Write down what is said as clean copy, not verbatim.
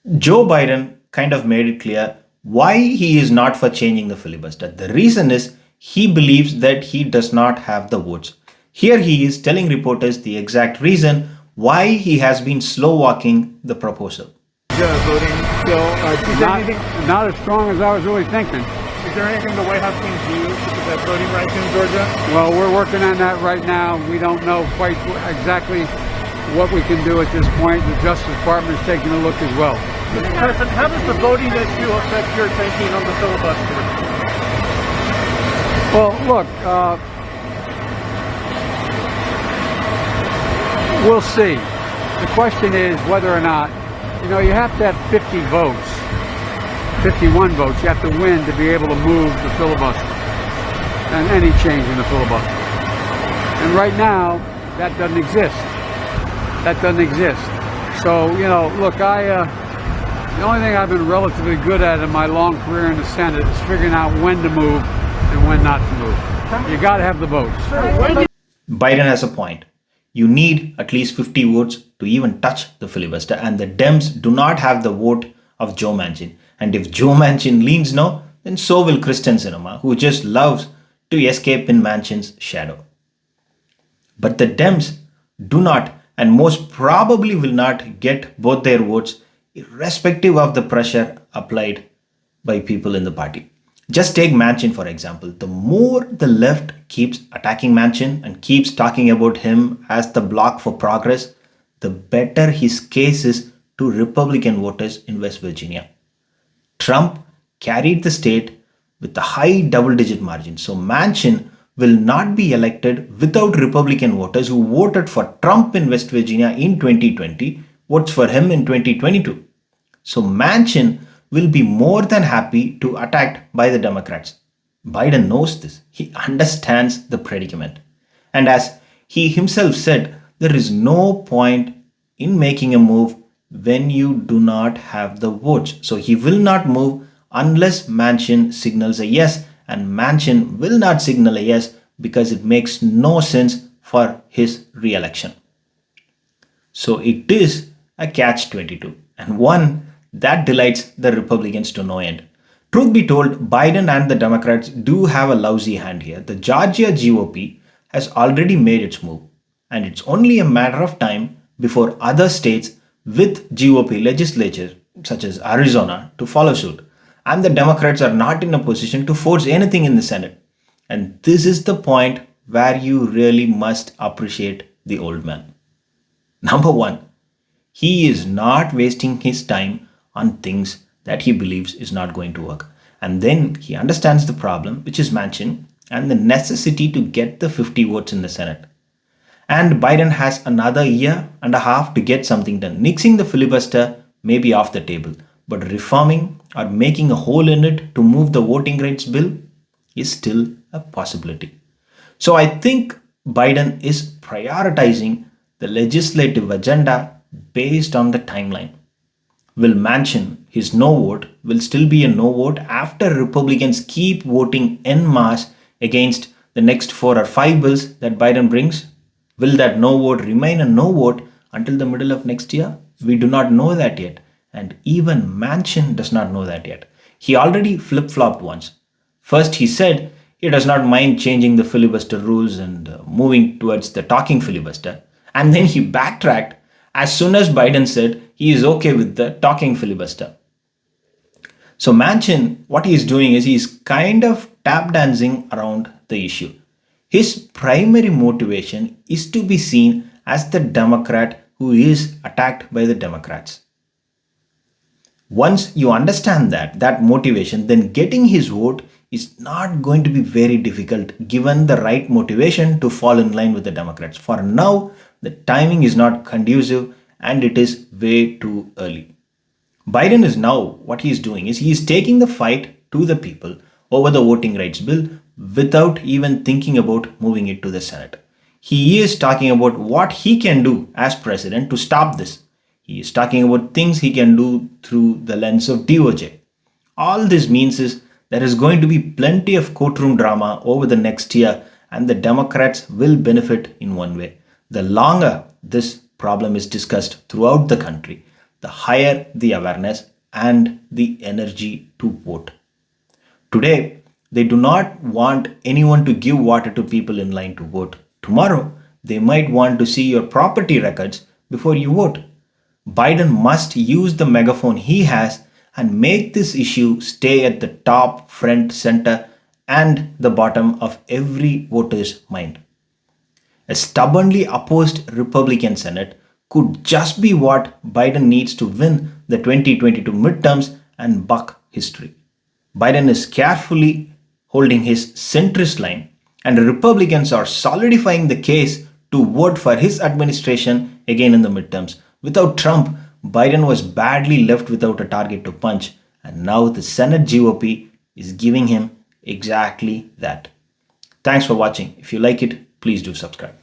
Joe Biden kind of made it clear why he is not for changing the filibuster. The reason is he believes that he does not have the votes. Here he is telling reporters the exact reason why he has been slow walking the proposal. The voting bill. Is there Not, anything? not as strong as I was really thinking. Is there anything the White House can do to protect voting rights in Georgia? Well, we're working on that right now. We don't know quite exactly what we can do at this point. The Justice Department is taking a look as well. Mr. President, how does the voting issue affect your thinking on the filibuster? Well, look, we'll see. The question is whether or not, you have to have 50 votes, 51 votes. You have to win to be able to move the filibuster and any change in the filibuster. And right now, that doesn't exist. That doesn't exist. So, look, the only thing I've been relatively good at in my long career in the Senate is figuring out when to move and when not to move. You got to have the votes. Biden has a point. You need at least 50 votes to even touch the filibuster, and the Dems do not have the vote of Joe Manchin. And if Joe Manchin leans no, then so will Kristen Sinema, who just loves to escape in Manchin's shadow. But the Dems do not, and most probably will not, get both their votes, irrespective of the pressure applied by people in the party. Just take Manchin for example. The more the left keeps attacking Manchin and keeps talking about him as the block for progress, the better his case is to Republican voters in West Virginia. Trump carried the state with a high double-digit margin, so Manchin will not be elected without Republican voters who voted for Trump in West Virginia in 2020, votes for him in 2022. So Manchin will be more than happy to attacked by the Democrats. Biden knows this. He understands the predicament. And as he himself said, there is no point in making a move when you do not have the votes. So he will not move unless Manchin signals a yes, and Manchin will not signal a yes because it makes no sense for his re-election. So it is a catch-22, and one that delights the Republicans to no end. Truth be told, Biden and the Democrats do have a lousy hand here. The Georgia GOP has already made its move, and it's only a matter of time before other states with GOP legislatures, such as Arizona, to follow suit. And the Democrats are not in a position to force anything in the Senate. And this is the point where you really must appreciate the old man. Number one, he is not wasting his time on things that he believes is not going to work. And then he understands the problem, which is Manchin, and the necessity to get the 50 votes in the Senate. And Biden has another year and a half to get something done. Nixing the filibuster may be off the table, but reforming or making a hole in it to move the voting rights bill is still a possibility. So I think Biden is prioritizing the legislative agenda based on the timeline. Will Manchin, his no vote, will still be a no vote after Republicans keep voting en masse against the next 4 or 5 bills that Biden brings? Will that no vote remain a no vote until the middle of next year? We do not know that yet. And even Manchin does not know that yet. He already flip-flopped once. First, he said he does not mind changing the filibuster rules and moving towards the talking filibuster. And then he backtracked as soon as Biden said he is okay with the talking filibuster. So Manchin, what he is doing is he is kind of tap dancing around the issue. His primary motivation is to be seen as the Democrat who is attacked by the Democrats. Once you understand that motivation, then getting his vote is not going to be very difficult given the right motivation to fall in line with the Democrats. For now, the timing is not conducive and it is way too early. Biden is now, what he is doing is he is taking the fight to the people over the voting rights bill without even thinking about moving it to the Senate. He is talking about what he can do as president to stop this. He is talking about things he can do through the lens of DOJ. All this means is there is going to be plenty of courtroom drama over the next year, and the Democrats will benefit in one way. The longer this problem is discussed throughout the country, the higher the awareness and the energy to vote. Today, they do not want anyone to give water to people in line to vote. Tomorrow, they might want to see your property records before you vote. Biden must use the megaphone he has and make this issue stay at the top, front, center, and the bottom of every voter's mind. A stubbornly opposed Republican Senate could just be what Biden needs to win the 2022 midterms and buck history. Biden is carefully holding his centrist line, and Republicans are solidifying the case to vote for his administration again in the midterms. Without Trump, Biden was badly left without a target to punch, and now the Senate GOP is giving him exactly that. Thanks for watching. If you like it, please do subscribe.